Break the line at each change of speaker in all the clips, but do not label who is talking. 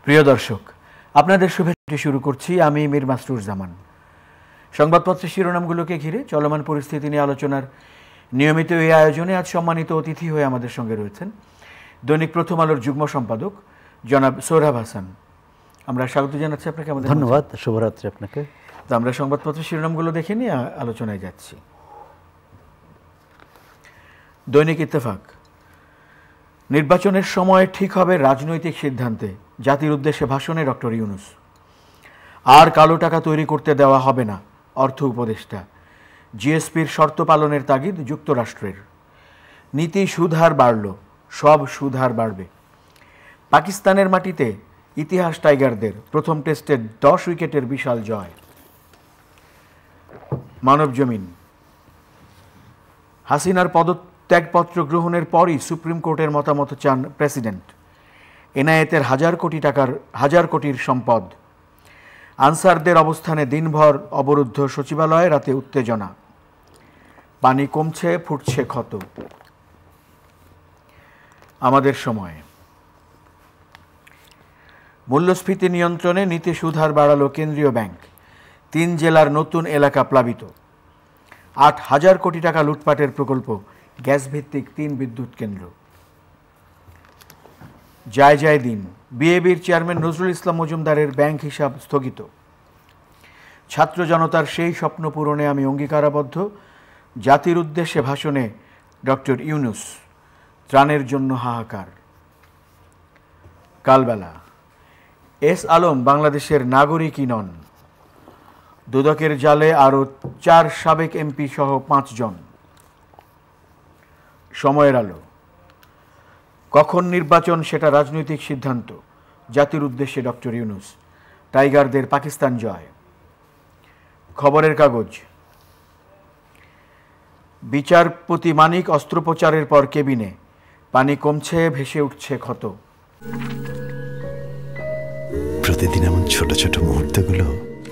প্রিয় দর্শক, আপনাদের শুভেচ্ছা শুরু করছি আমি মীর মাসরুর জামান। সংবাদপত্রের শিরোনামগুলোকে ঘিরে চলমান পরিস্থিতি নিয়ে আলোচনার নিয়মিত এই আয়োজনে আজ সম্মানিত অতিথি হয়ে আমাদের সঙ্গে রয়েছেন দৈনিক প্রথম আলোর যুগ্ম সম্পাদক জনাব সোহরাব হাসান। আমরা স্বাগত জানাচ্ছি আপনাকে। আমাদের
ধন্যবাদ, শুভরাত্রি আপনাকে।
তো আমরা সংবাদপত্রের শিরোনামগুলো দেখে নিয়ে আলোচনায় যাচ্ছি। দৈনিক ইত্তেফাক, নির্বাচনের সময় ঠিক হবে রাজনৈতিক সিদ্ধান্তে, জাতির উদ্দেশ্যে ভাষণে ডক্টর ইউনূস। আর কালো টাকা তৈরি করতে দেওয়া হবে না, অর্থ উপদেষ্টা। জিএসপির শর্ত পালনের তাগিদ যুক্তরাষ্ট্রের। নীতি সুদহার বাড়ল, সব সুদহার বাড়বে। পাকিস্তানের মাটিতে ইতিহাস টাইগারদের, প্রথম টেস্টে 10 উইকেটের বিশাল জয়। মানবজমিন, হাসিনার পদত্যাগপত্র গ্রহণের পরই সুপ্রিম কোর্টের মতামত চান প্রেসিডেন্ট। এনআইএতের হাজার কোটির সম্পদ। আনসারদের অবস্থানে দিনভর অবরুদ্ধ সচিবালয়ে, রাতে উত্তেজনা। পানি কমছে, ফুটছে ক্ষত। আমাদের সময়, মূল্যস্ফীতি নিয়ন্ত্রণে নীতি সুদহার বাড়ালো কেন্দ্রীয় ব্যাংক। 3 জেলার নতুন এলাকা প্লাবিত। 8,000 কোটি টাকা লুটপাটের প্রকল্প, গ্যাস ভিত্তিক 3 বিদ্যুৎ কেন্দ্র। যায় দিন, বিএবির চেয়ারম্যান নজরুল ইসলাম মজুমদারের ব্যাংক হিসাব স্থগিত। ছাত্র জনতার সেই স্বপ্ন পূরণে আমি অঙ্গীকারাবদ্ধ, জাতির উদ্দেশ্যে ভাষণে ডক্টর ইউনূস। ত্রাণের জন্য হাহাকার। কালবেলা, এস আলম বাংলাদেশের নাগরিকই নন। দুদকের জালে আরও 4 সাবেক এমপি সহ 5 জন। সময়ের আলো, কখন নির্বাচন সেটা রাজনৈতিক সিদ্ধান্ত, জাতির উদ্দেশ্যে ডক্টর ইউনূস। টাইগারদের পাকিস্তান জয়। খবরের কাগজ, বিচারপতি মানিক অস্ত্রোপচারের পর কেবিনে। পানি কমছে, ভেসে উঠছে ক্ষত।
প্রতিদিন এমন ছোট ছোট মুহূর্তগুলো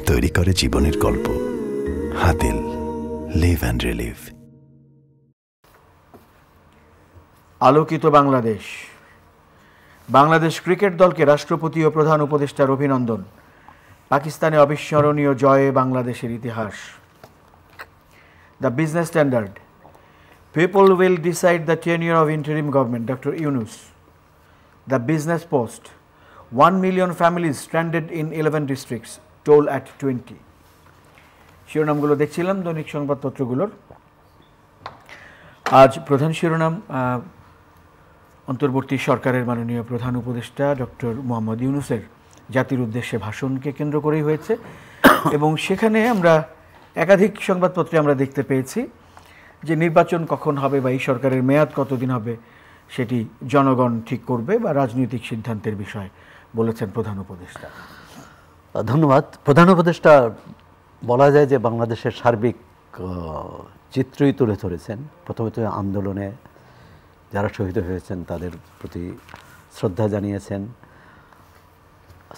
তৈরি করে জীবনের গল্প। Hatil, live and relive.
আলোকিত বাংলাদেশ, বাংলাদেশ ক্রিকেট দলকে রাষ্ট্রপতি ও প্রধান উপদেষ্টার অভিনন্দন। পাকিস্তানে অবিস্মরণীয় জয়ে বাংলাদেশের ইতিহাস। The business standard, people will decide the tenure of interim government, doctor Yunus. The business post, 1 million families stranded in 11 districts, toll at 20। শিরোনামগুলো দেখছিলাম দৈনিক সংবাদপত্রগুলোর। আজ প্রধান শিরোনাম অন্তর্বর্তী সরকারের মাননীয় প্রধান উপদেষ্টা ডক্টর মোহাম্মদ ইউনূসের জাতির উদ্দেশ্যে ভাষণকে কেন্দ্র করেই হয়েছে, এবং সেখানে আমরা একাধিক সংবাদপত্রে আমরা দেখতে পেয়েছি যে নির্বাচন কখন হবে বা এই সরকারের মেয়াদ কতদিন হবে সেটি জনগণ ঠিক করবে বা রাজনৈতিক সিদ্ধান্তের বিষয় বলেছেন প্রধান উপদেষ্টা।
ধন্যবাদ। প্রধান উপদেষ্টা বলা যায় যে বাংলাদেশের সার্বিক চিত্রই তুলে ধরেছেন। প্রথমত আন্দোলনে যারা শহীদ হয়েছেন তাদের প্রতি শ্রদ্ধা জানিয়েছেন।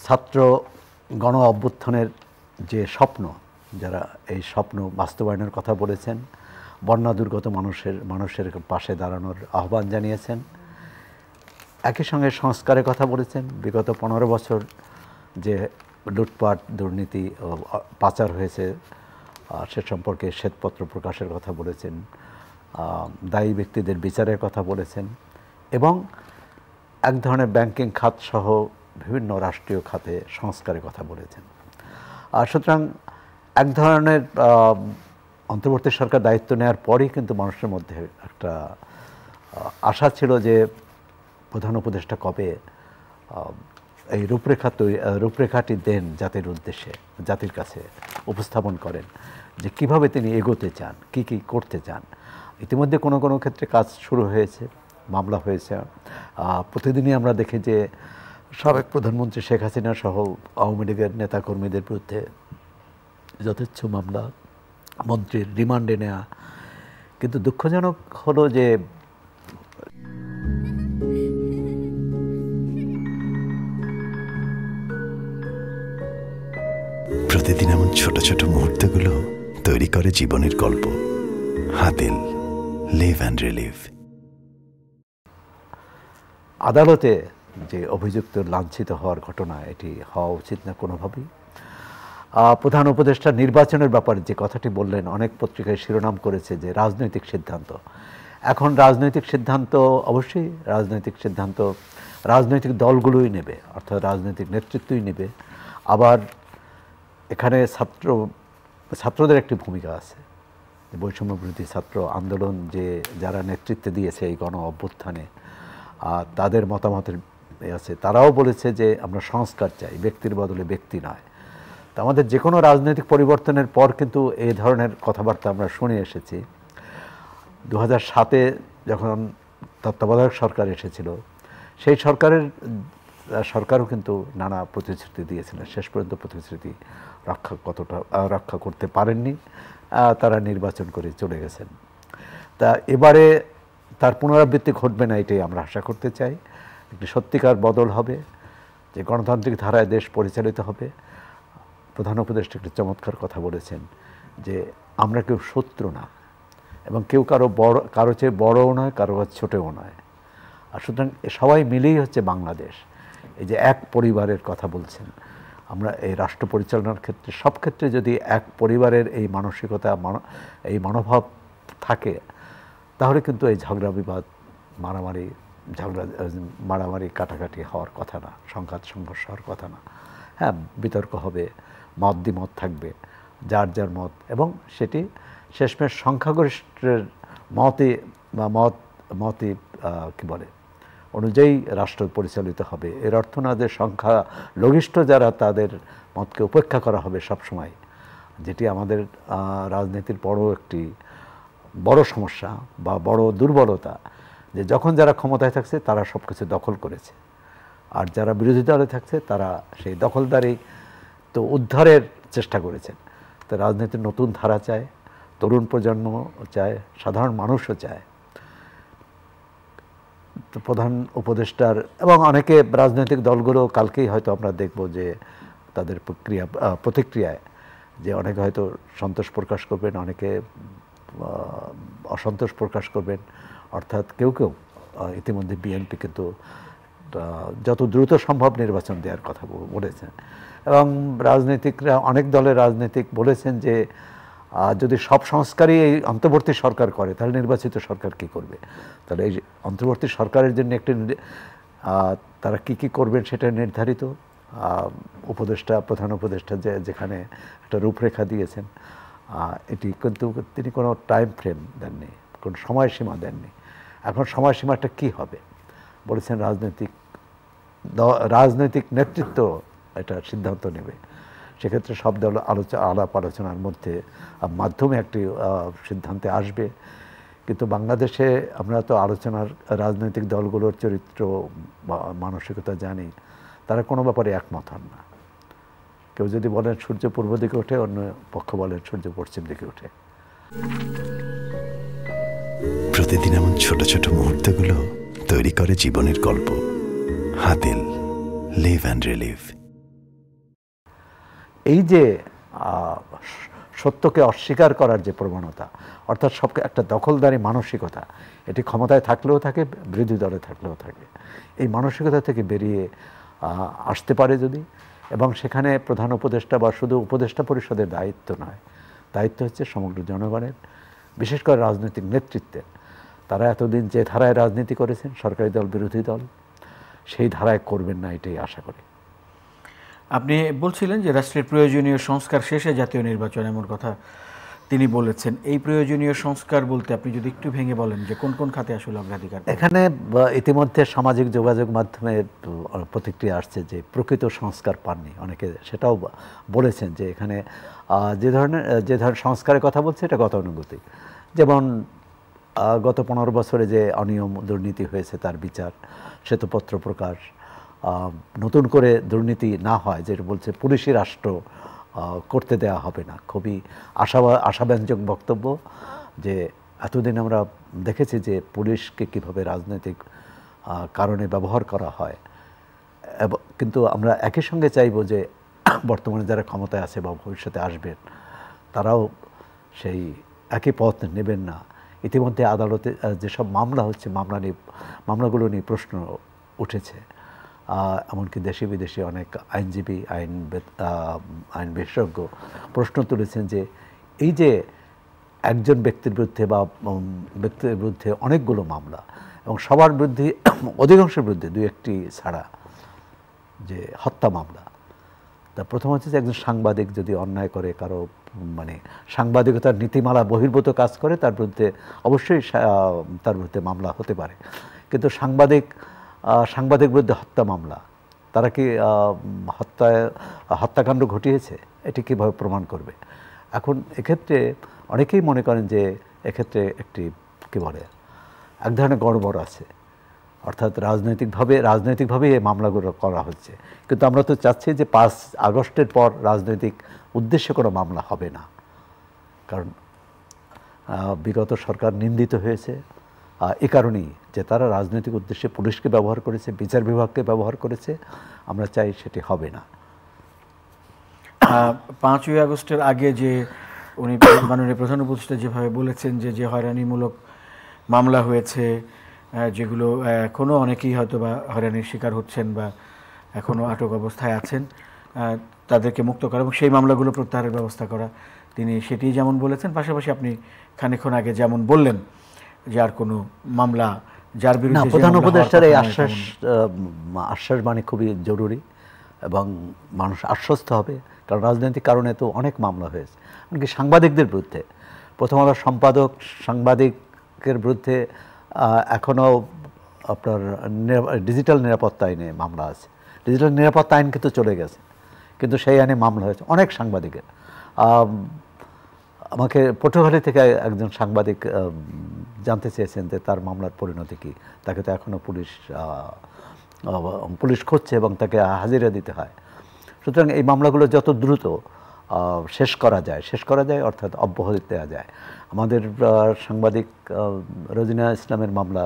ছাত্র গণ অভ্যুত্থানের যে স্বপ্ন, যারা এই স্বপ্ন বাস্তবায়নের কথা বলেছেন। বন্যা দুর্গত মানুষের পাশে দাঁড়ানোর আহ্বান জানিয়েছেন। একই সঙ্গে সংস্কারের কথা বলেছেন। বিগত 15 বছর যে লুটপাট, দুর্নীতি ও পাচার হয়েছে সে সম্পর্কে শ্বেতপত্র প্রকাশের কথা বলেছেন। দায়ী ব্যক্তিদের বিচারের কথা বলেছেন এবং এক ধরনের ব্যাংকিং খাত সহ বিভিন্ন রাষ্ট্রীয় খাতে সংস্কারের কথা বলেছেন। আর সুতরাং এক ধরনের অন্তর্বর্তী সরকার দায়িত্ব নেওয়ার পরেই কিন্তু মানুষের মধ্যে একটা আশা ছিল যে প্রধান উপদেষ্টা কবে এই রূপরেখাটি দেন জাতির উদ্দেশ্যে, জাতির কাছে উপস্থাপন করেন যে কিভাবে তিনি এগোতে চান, কি করতে চান। ইতিমধ্যে কোনো কোনো ক্ষেত্রে কাজ শুরু হয়েছে, মামলা হয়েছে। প্রতিদিনই আমরা দেখি যে সাবেক প্রধানমন্ত্রী শেখ হাসিনা সহ আওয়ামী লীগের নেতাকর্মীদের বিরুদ্ধে যথেচ্ছ মামলা, মন্ত্রীর রিমান্ডে নেওয়া। কিন্তু দুঃখজনক হলো যে
প্রতিদিন এমন ছোট ছোট মুহূর্তগুলো তৈরি করে জীবনের গল্প। Hatil, live and relive.
আদালতে যে অভিযুক্ত লাঞ্ছিত হওয়ার ঘটনা, এটি হওয়া উচিত না কোনোভাবেই। প্রধান উপদেষ্টা নির্বাচনের ব্যাপারে যে কথাটি বললেন, অনেক পত্রিকায় শিরোনাম করেছে যে রাজনৈতিক সিদ্ধান্ত। এখন রাজনৈতিক সিদ্ধান্ত অবশ্যই রাজনৈতিক দলগুলোই নেবে, অর্থাৎ রাজনৈতিক নেতৃত্বই নেবে। আবার এখানে ছাত্রদের একটি ভূমিকা আছে। বৈষম্য বিরোধী ছাত্র আন্দোলন যারা নেতৃত্বে দিয়েছে এই গণ অভ্যুত্থানে, তাদের মতামতের আছে। তারাও বলেছে যে আমরা সংস্কার চাই, ব্যক্তির বদলে ব্যক্তি নয়। তো আমাদের যে কোনো রাজনৈতিক পরিবর্তনের পর কিন্তু এই ধরনের কথাবার্তা আমরা শুনে এসেছি। 2007-এ যখন তত্ত্বাবধায়ক সরকার এসেছিল, সেই সরকারও কিন্তু নানা প্রতিশ্রুতি দিয়েছিলেন। শেষ পর্যন্ত প্রতিশ্রুতি রক্ষা করতে পারেননি, তারা নির্বাচন করে চলে গেছেন। তা এবারে তার পুনরাবৃত্তি ঘটবে না, এটাই আমরা আশা করতে চাই। একটি সত্যিকার বদল হবে, যে গণতান্ত্রিক ধারায় দেশ পরিচালিত হবে। প্রধান উপদেষ্টা একটি চমৎকার কথা বলেছেন যে আমরা কেউ শত্রু না, এবং কেউ কারো চেয়ে বড়ও নয়, কারো ছোটও নয়। আর সুতরাং সবাই মিলেই হচ্ছে বাংলাদেশ। এই যে এক পরিবারের কথা বলছেন, আমরা এই রাষ্ট্র পরিচালনার ক্ষেত্রে সব ক্ষেত্রে যদি এক পরিবারের এই মানসিকতা, এই মনোভাব থাকে, তাহলে কিন্তু এই ঝগড়া বিবাদ, মারামারি কাটাকাটি হওয়ার কথা না, সংঘাত সংঘর্ষ হওয়ার কথা না। হ্যাঁ, বিতর্ক হবে, মত দ্বিমত থাকবে, যার যার মত, এবং সেটি শেষমেশ সংখ্যাগরিষ্ঠের মতে কি বলে অনুযায়ী রাষ্ট্র পরিচালিত হবে। এর অর্থ না যে সংখ্যালঘিষ্ঠ যারা, তাদের মতকে উপেক্ষা করা হবে সবসময়, যেটি আমাদের রাজনীতির বড় সমস্যা বা বড় দুর্বলতা, যে যখন যারা ক্ষমতায় থাকছে তারা সব কিছু দখল করেছে, আর যারা বিরোধী দলে থাকছে তারা সেই দখলদারি তো উদ্ধারের চেষ্টা করেছেন। তো রাজনীতির নতুন ধারা চায়, তরুণ প্রজন্ম চায়, সাধারণ মানুষও চায়। তো প্রধান উপদেষ্টার এবং অনেকে রাজনৈতিক দলগুলো কালকেই হয়তো আমরা দেখব যে তাদের প্রতিক্রিয়ায় যে অনেকে হয়তো সন্তোষ প্রকাশ করবেন, অনেকে অসন্তোষ প্রকাশ করবেন। অর্থাৎ কেউ ইতিমধ্যে বিএনপি কিন্তু যত দ্রুত সম্ভব নির্বাচন দেওয়ার কথা বলেছেন, এবং রাজনীতিকরা অনেক দলের রাজনীতিক বলেছেন যে যদি সব সংস্কারই এই অন্তর্বর্তী সরকার করে, তাহলে নির্বাচিত সরকার কি করবে। তাহলে এই অন্তর্বর্তী সরকারের জন্য তারা কি করবেন সেটা নির্ধারিত। প্রধান উপদেষ্টা যেখানে একটা রূপরেখা দিয়েছেন, এটি কিন্তু তিনি কোনো টাইম ফ্রেম দেননি, কোনো সময়সীমা দেননি। এখন সময়সীমাটা কি হবে বলেছেন রাজনৈতিক নেতৃত্ব এটা সিদ্ধান্ত নেবে। সেক্ষেত্রে সব দল আলাপ আলোচনার মাধ্যমে একটি সিদ্ধান্তে আসবে। কিন্তু বাংলাদেশে আমরা তো রাজনৈতিক দলগুলোর চরিত্র বা মানসিকতা জানি, তারা কোনো ব্যাপারে একমত হন না। কেউ যদি বলেন সূর্য পূর্ব দিকে ওঠে, অন্য পক্ষ বলেন সূর্য পশ্চিম দিকে ওঠে।
প্রতিদিন এমন ছোট ছোট মুহূর্তগুলো তৈরি করে জীবনের গল্প। Hatil, live and relive.
এই যে সত্যকে অস্বীকার করার যে প্রবণতা, অর্থাৎ একটা দখলদারি মানসিকতা, এটি ক্ষমতায় থাকলেও থাকে, বিরোধী দলে থাকলেও থাকে। এই মানসিকতা থেকে বেরিয়ে আসতে পারে যদি, এবং সেখানে প্রধান উপদেষ্টা বা শুধু উপদেষ্টা পরিষদের দায়িত্ব নয়, দায়িত্ব হচ্ছে সমগ্র জনগণের, বিশেষ করে রাজনৈতিক নেতৃত্বের। তারা এতদিন যে ধারায় রাজনীতি করেছেন, সরকারি দল বিরোধী দল, সেই ধারায় করবেন না, এটাই আশা করি।
আপনি বলছিলেন যে রাষ্ট্রের প্রয়োজনীয় সংস্কার শেষে জাতীয় নির্বাচন, এমন কথা তিনি বলেছেন। এই প্রয়োজনীয় সংস্কার বলতে আপনি যদি একটু ভেঙে বলেন যে কোন কোন খাতে আসলে অগ্রাধিকার?
এখানে ইতিমধ্যে সামাজিক যোগাযোগ মাধ্যমে প্রতিক্রিয়া আসছে যে প্রকৃত সংস্কার পাননি অনেকে, সেটাও বলেছেন যে এখানে যে ধরনের সংস্কারের কথা বলছে এটা গতানুগতিক। যেমন গত 15 বছরে যে অনিয়ম দুর্নীতি হয়েছে তার বিচার, শ্বেতপত্র প্রকাশ, নতুন করে দুর্নীতি না হয়, যেটা বলছে পুলিশি রাষ্ট্র করতে দেওয়া হবে না। খুবই আশাব্যঞ্জক বক্তব্য, যে এতদিন আমরা দেখেছি যে পুলিশকে কীভাবে রাজনৈতিক কারণে ব্যবহার করা হয়, কিন্তু আমরা একই সঙ্গে চাইব যে বর্তমানে যারা ক্ষমতায় আছে বা ভবিষ্যতে আসবেন, তারাও সেই একই পথ নেবেন না। ইতিমধ্যে আদালতে যেসব মামলা হচ্ছে, মামলাগুলো নিয়ে প্রশ্ন উঠেছে। এমনকি দেশি বিদেশি অনেক আইনজীবী আইন বিশেষজ্ঞ প্রশ্ন তুলেছেন যে এই যে একজন ব্যক্তির বিরুদ্ধে বা ব্যক্তির বিরুদ্ধে অনেকগুলো মামলা এবং সবার বিরুদ্ধে অধিকাংশের বিরুদ্ধে দুই একটি ছাড়া যে হত্যা মামলা, তা প্রথম হচ্ছে যে একজন সাংবাদিক যদি অন্যায় করে, কারো মানে সাংবাদিকতার নীতিমালা বহির্ভূত কাজ করে, তার বিরুদ্ধে অবশ্যই তার বিরুদ্ধে মামলা হতে পারে। কিন্তু সাংবাদিক বিরুদ্ধে হত্যা মামলা, তারা কি হত্যাকাণ্ড ঘটিয়েছে, এটি কীভাবে প্রমাণ করবে? এখন এক্ষেত্রে অনেকেই মনে করেন যে এক্ষেত্রে একটি কী বলে এক ধরনের গড়বড় আছে, অর্থাৎ রাজনৈতিকভাবে এই মামলাগুলো করা হচ্ছে। কিন্তু আমরা তো চাচ্ছি যে 5 আগস্টের পর রাজনৈতিক উদ্দেশ্যে কোনো মামলা হবে না, কারণ বিগত সরকার নিন্দিত হয়েছে এ কারণেই যে তারা রাজনৈতিক উদ্দেশ্যে পুলিশকে ব্যবহার করেছে, বিচার বিভাগকে ব্যবহার করেছে। আমরা চাই সেটি হবে না।
5ই আগস্টের আগে যে উনি মাননীয় প্রধান উপদেষ্টা যেভাবে বলেছেন যে হয়রানিমূলক মামলা হয়েছে, যেগুলো এখনও অনেকেই হয়তো বা হয়রানির শিকার হচ্ছেন বা এখনও আটক অবস্থায় আছেন, তাদেরকে মুক্ত করা এবং সেই মামলাগুলো প্রত্যাহারের ব্যবস্থা করা, তিনি সেটি যেমন বলেছেন। পাশাপাশি আপনি খানিকক্ষণ আগে যেমন বললেন যে আর কোনো মামলা যার বিরুদ্ধে
প্রধান উপদেষ্টার এই আশ্বাস বাণী খুবই জরুরি এবং মানুষ আশ্বস্ত হবে, কারণ রাজনৈতিক কারণে তো অনেক মামলা হয়েছে। এমনকি সাংবাদিকদের বিরুদ্ধে, প্রথম আলোর সাংবাদিকের বিরুদ্ধে এখনও আপনার ডিজিটাল নিরাপত্তা আইনে মামলা আছে। ডিজিটাল নিরাপত্তা আইন কিন্তু চলে গেছে, কিন্তু সেই আইনে মামলা হয়েছে অনেক সাংবাদিকের। আমাকে পটুয়াখালী থেকে একজন সাংবাদিক জানতে চেয়েছেন যে তার মামলার পরিণতি কী। তাকে তো এখনও পুলিশ খুঁজছে এবং তাকে হাজিরা দিতে হয়। সুতরাং এই মামলাগুলো যত দ্রুত শেষ করা যায় অর্থাৎ অব্যাহতি দেওয়া যায়। আমাদের সাংবাদিক রোজিনা ইসলামের মামলা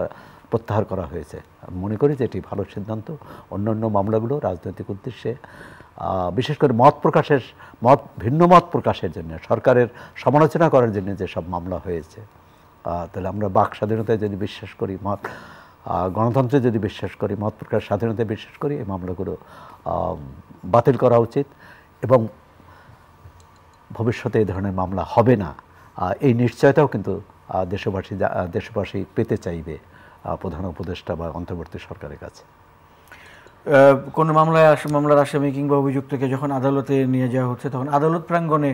প্রত্যাহার করা হয়েছে। মনে করি যে এটি ভালো সিদ্ধান্ত। অন্যান্য মামলাগুলো রাজনৈতিক উদ্দেশ্যে, বিশেষ করে ভিন্ন মত প্রকাশের জন্য, সরকারের সমালোচনা করার জন্য যেসব মামলা হয়েছে, তাহলে আমরা বাক স্বাধীনতায় যদি বিশ্বাস করি, গণতন্ত্রে যদি বিশ্বাস করি, মত প্রকাশ স্বাধীনতায় বিশ্বাস করি, এই মামলাগুলো বাতিল করা উচিত এবং ভবিষ্যতে এই ধরনের মামলা হবে না, এই নিশ্চয়তাও কিন্তু দেশবাসী পেতে চাইবে প্রধান উপদেষ্টা বা অন্তর্বর্তী সরকারের কাছে।
কোনো মামলার আসামি কিংবা অভিযুক্তকে যখন আদালতে নিয়ে যাওয়া হচ্ছে, তখন আদালত প্রাঙ্গণে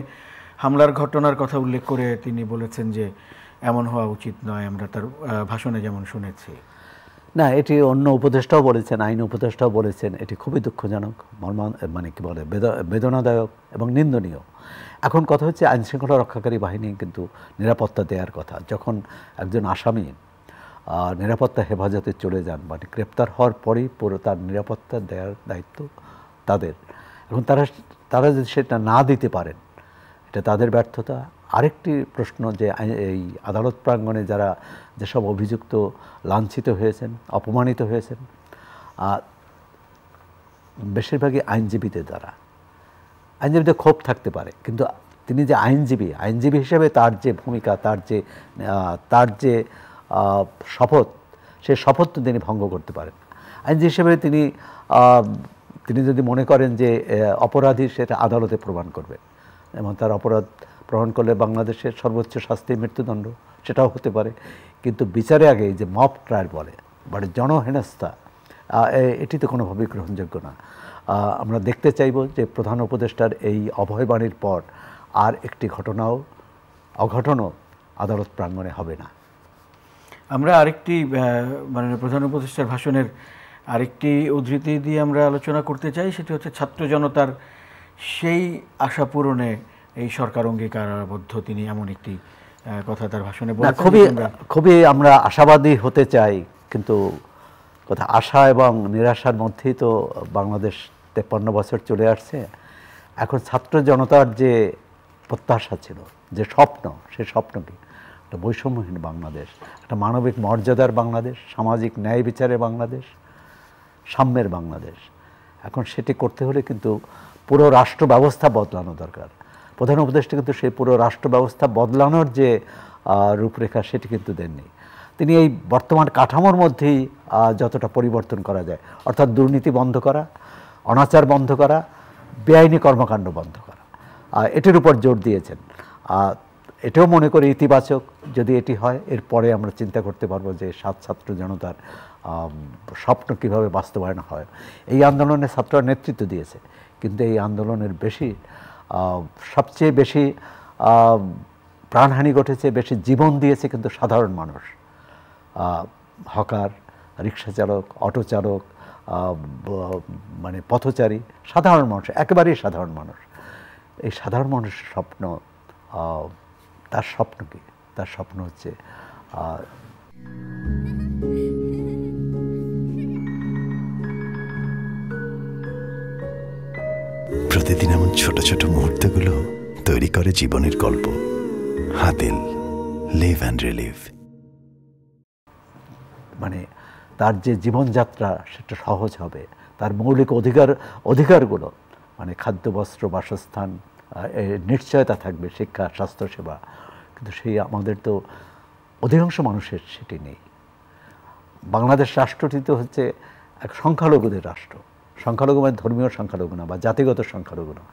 হামলার ঘটনার কথা উল্লেখ করে তিনি বলেছেন যে এমন হওয়া উচিত নয়, আমরা তার ভাষণে যেমন শুনেছি।
না, এটি অন্য উপদেষ্টাও বলেছেন, আইন উপদেষ্টাও বলেছেন। এটি খুবই দুঃখজনক, মানে কি বলে, বেদনাদায়ক এবং নিন্দনীয়। এখন কথা হচ্ছে আইনশৃঙ্খলা রক্ষাকারী বাহিনী কিন্তু নিরাপত্তা দেওয়ার কথা। যখন একজন আসামি নিরাপত্তা হেফাজতে চলে যান, মানে গ্রেপ্তার হওয়ার পরেই পুরো তার নিরাপত্তা দেওয়ার দায়িত্ব তাদের। এখন তারা যদি সেটা না দিতে পারেন, এটা তাদের ব্যর্থতা। আরেকটি প্রশ্ন যে এই আদালত প্রাঙ্গণে যেসব অভিযুক্ত লাঞ্ছিত হয়েছেন, অপমানিত হয়েছেন, বেশিরভাগই আইনজীবীদের দ্বারা। আইনজীবীদের ক্ষোভ থাকতে পারে, কিন্তু তিনি যে আইনজীবী হিসেবে তার যে ভূমিকা, তার যে শপথ, সেই শপথ তো তিনি ভঙ্গ করতে পারেন। আইনজীবী হিসেবে তিনি যদি মনে করেন যে অপরাধী, সেটা আদালতে প্রমাণ করবেন এবং তার অপরাধ প্রমাণ করলে বাংলাদেশের সর্বোচ্চ শাস্তি মৃত্যুদণ্ড, সেটাও হতে পারে। কিন্তু বিচারে আগে যে মব ট্রায়াল বলে, মানে জনহেনস্থা, এটি তো কোনোভাবেই গ্রহণযোগ্য না। আমরা দেখতে চাইব যে প্রধান উপদেষ্টার এই অভয়বাণীর পর আর একটি অঘটনও আদালত প্রাঙ্গণে হবে না।
আমরা আরেকটি মাননীয় প্রধান উপদেষ্টার ভাষণের আরেকটি উদ্ধৃতি দিয়ে আমরা আলোচনা করতে চাই। সেটি হচ্ছে ছাত্র জনতার সেই আশা পূরণে এই সরকার অঙ্গীকারবদ্ধ। তিনি এমন একটি কথা তার ভাষণে বলেছেন।
খুবই আমরা আশাবাদী হতে চাই, কিন্তু কথা আশা এবং নিরাশার মধ্যেই তো বাংলাদেশ 53 বছর চলে আসছে। এখন ছাত্র জনতার যে প্রত্যাশা ছিল, যে স্বপ্ন, সেই স্বপ্নকে একটা বৈষম্যহীন বাংলাদেশ, একটা মানবিক মর্যাদার বাংলাদেশ, সামাজিক ন্যায় বিচারের বাংলাদেশ, সাম্যের বাংলাদেশ, এখন সেটি করতে হলে কিন্তু পুরো রাষ্ট্র ব্যবস্থা বদলানো দরকার। প্রধান উপদেষ্টা কিন্তু সেই পুরো রাষ্ট্র ব্যবস্থা বদলানোর যে রূপরেখা, সেটি কিন্তু দেননি। তিনি এই বর্তমান কাঠামোর মধ্যেই যতটা পরিবর্তন করা যায়, অর্থাৎ দুর্নীতি বন্ধ করা, অনাচার বন্ধ করা, বেআইনি কর্মকাণ্ড বন্ধ করা, এটির উপর জোর দিয়েছেন। এটাও মনে করি ইতিবাচক, যদি এটি হয় এরপরে আমরা চিন্তা করতে পারবো যে ছাত্র জনতার স্বপ্ন কীভাবে বাস্তবায়ন হয়। এই আন্দোলনে ছাত্ররা নেতৃত্ব দিয়েছে, কিন্তু এই আন্দোলনের সবচেয়ে বেশি প্রাণহানি ঘটেছে, বেশি জীবন দিয়েছে কিন্তু সাধারণ মানুষ, হকার, রিক্সা চালক, অটো চালক, মানে পথচারী, সাধারণ মানুষ, একেবারেই সাধারণ মানুষ। এই সাধারণ মানুষের স্বপ্ন, তার স্বপ্ন কি? তার স্বপ্ন হচ্ছে
প্রতিদিন এমন ছোট ছোট মুহূর্তগুলো তৈরি করে জীবনের গল্প। Hatil, live and relive.
মানে তার যে জীবনযাত্রা সেটা সহজ হবে, তার মৌলিক অধিকারগুলো, মানে খাদ্য, বস্ত্র, বাসস্থান, নিশ্চয়তা থাকবে, শিক্ষা, স্বাস্থ্যসেবা, কিন্তু সেই আমাদের তো অধিকাংশ মানুষের সেটি নেই। বাংলাদেশ রাষ্ট্রটি তো হচ্ছে এক সংখ্যালঘুদের রাষ্ট্র, সংখ্যালঘু মানে ধর্মীয় সংখ্যালঘু না বা জাতিগত সংখ্যালঘু না,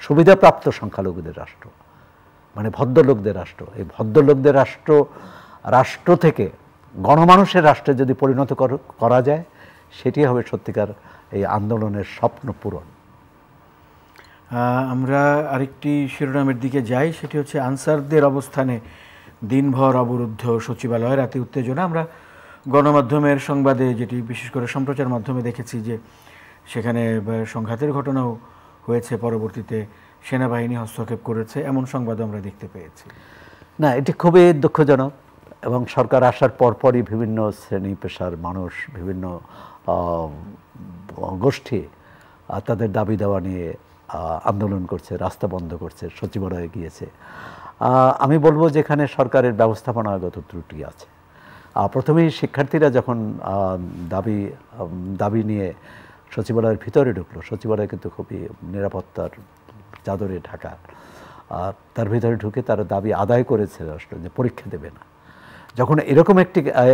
সুবিধাপ্রাপ্ত সংখ্যালঘুদের রাষ্ট্র, মানে ভদ্রলোকদের রাষ্ট্র। এই ভদ্রলোকদের রাষ্ট্র থেকে গণমানুষের রাষ্ট্রে যদি পরিণত করা যায়, সেটি হবে সত্যিকার এই আন্দোলনের স্বপ্ন পূরণ।
আমরা আরেকটি শিরোনামের দিকে যাই, সেটি হচ্ছে আনসারদের অবস্থানে দিনভর অবরুদ্ধ সচিবালয়, রাতে উত্তেজনা। আমরা গণমাধ্যমের সংবাদে, যেটি বিশেষ করে সম্প্রচার মাধ্যমে দেখেছি, যে সেখানে সংঘাতের ঘটনাও হয়েছে, পরবর্তীতে সেনাবাহিনী হস্তক্ষেপ করেছে, এমন সংবাদও আমরা দেখতে পেয়েছি।
না, এটি খুবই দুঃখজনক, এবং সরকার আসার পরপরই বিভিন্ন শ্রেণী পেশার মানুষ, বিভিন্ন গোষ্ঠী তাদের দাবি দেওয়া নিয়ে আন্দোলন করছে, রাস্তা বন্ধ করছে, সচিবালয়ে গিয়েছে। আমি বলবো যেখানে সরকারের ব্যবস্থাপনাগত ত্রুটি আছে। প্রথমেই শিক্ষার্থীরা যখন দাবি নিয়ে সচিবালয়ের ভিতরে ঢুকলো, সচিবালয় কিন্তু খুবই নিরাপত্তার চাদরে ঢাকা, তার ভিতরে ঢুকে তারা দাবি আদায় করেছে যে পরীক্ষা দেবে না। যখন এরকম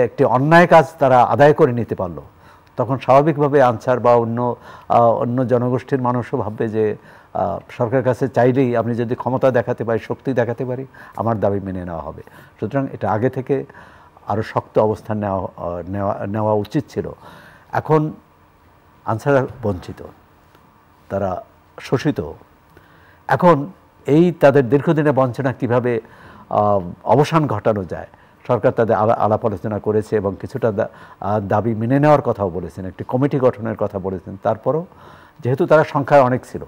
একটি অন্যায় কাজ তারা আদায় করে নিতে পারলো, তখন স্বাভাবিকভাবে আনসার বা অন্য জনগোষ্ঠীর মানুষও ভাববে যে সরকারের কাছে চাইলেই আমি যদি ক্ষমতা দেখাতে পারি, শক্তি দেখাতে পারি, আমার দাবি মেনে নেওয়া হবে। সুতরাং এটা আগে থেকে আরও শক্ত অবস্থান নেওয়া উচিত ছিল। এখন আনসাররা বঞ্চিত, তারা শোষিত। এখন এই তাদের দীর্ঘদিনের বঞ্চনা কিভাবে অবসান ঘটানো যায়, সরকার তাদের আলাপ আলোচনা করেছে এবং কিছুটা দাবি মেনে নেওয়ার কথাও বলেছেন, একটি কমিটি গঠনের কথা বলেছেন। তারপরও যেহেতু তারা সংখ্যায় অনেক ছিল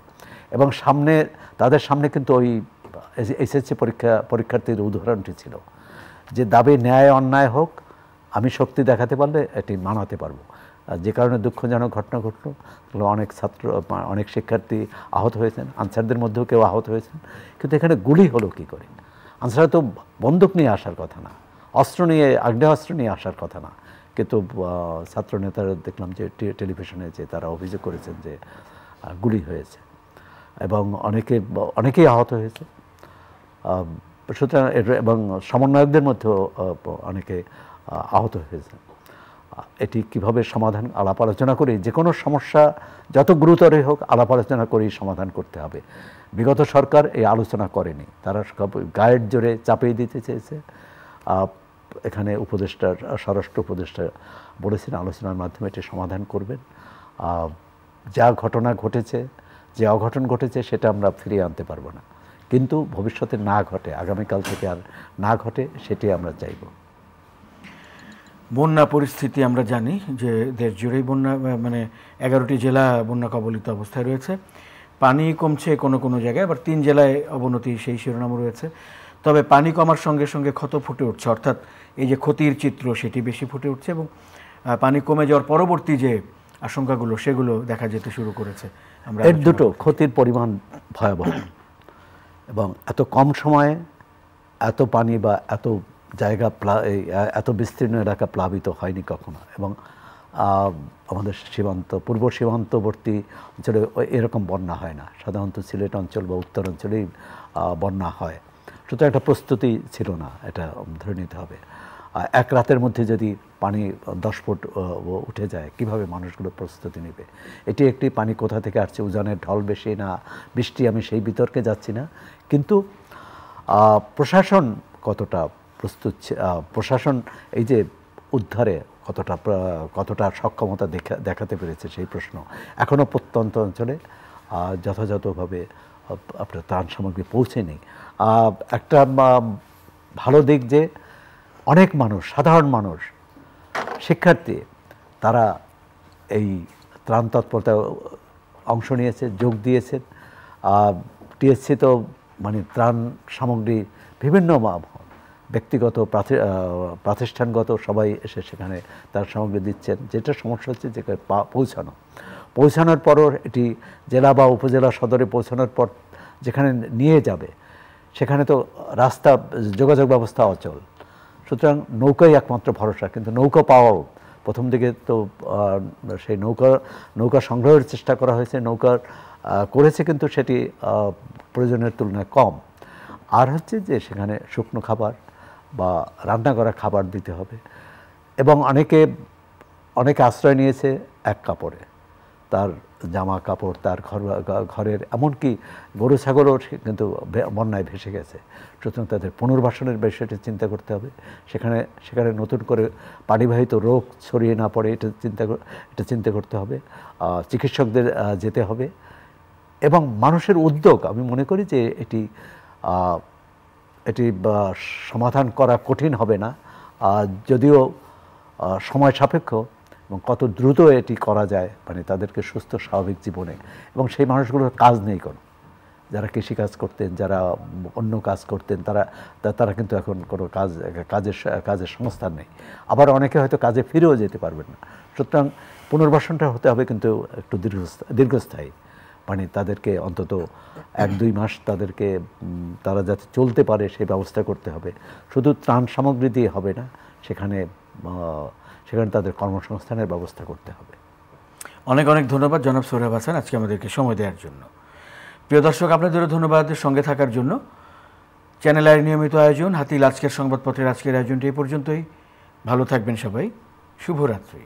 এবং তাদের সামনে কিন্তু ওই এসএসসি পরীক্ষার্থীর উদাহরণটি ছিল যে দাবি ন্যায় অন্যায় হোক, আমি শক্তি দেখাতে পারলে এটি মানাতে পারবো। যে কারণে দুঃখজনক ঘটনা ঘটলো, অনেক শিক্ষার্থী আহত হয়েছেন, আনসারদের মধ্যেও কেউ আহত হয়েছেন। কিন্তু এখানে গুলি হলো কী করে? আনসাররা তো বন্দুক নিয়ে আসার কথা না, আগ্নেয়াস্ত্র নিয়ে আসার কথা না, কিন্তু ছাত্র নেতারা দেখলাম যে টেলিভিশনে যে তারা অভিযোগ করেছেন যে গুলি হয়েছে এবং অনেকেই আহত হয়েছে। সুতরাং এবং সমন্বয়কদের মধ্যেও অনেকে আহত হয়েছে। এটি কিভাবে সমাধান, আলাপ আলোচনা করি, যে কোনো সমস্যা যত গুরুতরই হোক আলাপ আলোচনা করেই সমাধান করতে হবে। বিগত সরকার এই আলোচনা করেনি, তারা গায়ের জোরে চাপিয়ে দিতে চেয়েছে। এখানে স্বরাষ্ট্র উপদেষ্টা বলেছেন আলোচনার মাধ্যমে এটি সমাধান করবেন। যা ঘটনা ঘটেছে, যে অঘটন ঘটেছে, সেটা আমরা ফিরিয়ে আনতে পারবো না, কিন্তু ভবিষ্যতে না ঘটে, আগামীকাল থেকে আর না ঘটে, সেটি আমরা চাইব।
বন্যা পরিস্থিতি আমরা জানি যে দেশ জুড়েই বন্যা, মানে 11টি জেলা বন্যা কবলিত অবস্থায় রয়েছে। পানি কমছে কোনো কোনো জায়গায়, আবার 3 জেলায় অবনতি, সেই শিরোনামও রয়েছে। তবে পানি কমার সঙ্গে সঙ্গে ক্ষত ফুটে উঠছে, অর্থাৎ এই যে ক্ষতির চিত্র সেটি বেশি ফুটে উঠছে, এবং পানি কমে যাওয়ার পরবর্তী যে আশঙ্কাগুলো সেগুলো দেখা যেতে শুরু করেছে। আমরা
এর দুটো ক্ষতির পরিমাণ ভয়াবহ, এবং এত কম সময়ে এত পানি বা এত জায়গা এত বিস্তীর্ণ এলাকা প্লাবিত হয়নি কখনো। এবং আমাদের পূর্ব সীমান্তবর্তী অঞ্চলে এরকম বন্যা হয় না, সাধারণত সিলেট অঞ্চল বা উত্তর অঞ্চলেই বন্যা হয়। সুতরাং একটা প্রস্তুতি ছিল না, এটা ধরে নিতে হবে। এক রাতের মধ্যে যদি পানি 10 ফুট উঠে যায় কিভাবে মানুষগুলো প্রস্তুতি নেবে? এটি একটি পানি কোথা থেকে আসছে, উজানের ঢল বেশি না বৃষ্টি, আমি সেই বিতর্কে যাচ্ছি না, কিন্তু প্রশাসন কতটা প্রস্তুত, প্রশাসন এই যে উদ্ধারে কতটা সক্ষমতা দেখাতে পেরেছে সেই প্রশ্ন। এখনও প্রত্যন্ত অঞ্চলে যথাযথভাবে আপনার ত্রাণ সামগ্রী পৌঁছেনি। একটা ভালো দিক যে অনেক মানুষ, সাধারণ মানুষ, শিক্ষার্থী, তারা এই ত্রাণ তৎপরতায় অংশ নিয়েছে, যোগ দিয়েছেন। টিএসসি তো মানে ত্রাণ সামগ্রী বিভিন্ন ব্যক্তিগত প্রাতিষ্ঠানগত সবাই এসে সেখানে তার সামগ্রী দিচ্ছেন। যেটা সমস্যা হচ্ছে যে পৌঁছানোর পরও এটি জেলা বা উপজেলা সদরে পৌঁছানোর পর যেখানে নিয়ে যাবে সেখানে তো রাস্তা, যোগাযোগ ব্যবস্থা অচল। সুতরাং নৌকাই একমাত্র ভরসা, কিন্তু নৌকা পাওয়াও প্রথম দিকে তো সেই নৌকা সংগ্রহের চেষ্টা করা হয়েছে, নৌকার করেছে, কিন্তু সেটি প্রয়োজনের তুলনায় কম। আর হচ্ছে যে সেখানে শুকনো খাবার বা রান্না করা খাবার দিতে হবে। এবং অনেকে আশ্রয় নিয়েছে এক কাপড়ে, তার জামা কাপড়, তার ঘরের, এমনকি গরু ছাগলও কিন্তু বন্যায় ভেসে গেছে। সুতরাং তাদের পুনর্বাসনের বিষয়টি চিন্তা করতে হবে। সেখানে নতুন করে পানিবাহিত রোগ ছড়িয়ে না পড়ে এটা চিন্তা করতে হবে। চিকিৎসকদের যেতে হবে এবং মানুষের উদ্যোগ, আমি মনে করি যে এটি সমাধান করা কঠিন হবে না, যদিও সময় সাপেক্ষ, এবং কত দ্রুত এটি করা যায়, মানে তাদেরকে সুস্থ স্বাভাবিক জীবনে। এবং সেই মানুষগুলোর কাজ নেই কোনো, যারা কৃষিকাজ করতেন, যারা অন্য কাজ করতেন, তারা কিন্তু এখন কোনো কাজের সংস্থান নেই। আবার অনেকে হয়তো কাজে ফিরেও যেতে পারবেন না। সুতরাং পুনর্বাসনটা হতে হবে কিন্তু একটু দীর্ঘস্থায়ী, মানে তাদেরকে অন্তত 1-2 মাস তারা যাতে চলতে পারে সেই ব্যবস্থা করতে হবে। শুধু ত্রাণ সামগ্রী দিয়ে হবে না, সেখানে তাদের কর্মসংস্থানের ব্যবস্থা করতে হবে।
অনেক অনেক ধন্যবাদ জনাব সোহরাব হাসান আজকে আমাদেরকে সময় দেওয়ার জন্য। প্রিয় দর্শক, আপনাদেরও ধন্যবাদ সঙ্গে থাকার জন্য। চ্যানেল আইয়ের নিয়মিত আয়োজন হাতিল আজকের সংবাদপত্রের আজকের আয়োজনটি এই পর্যন্তই। ভালো থাকবেন সবাই, শুভরাত্রি।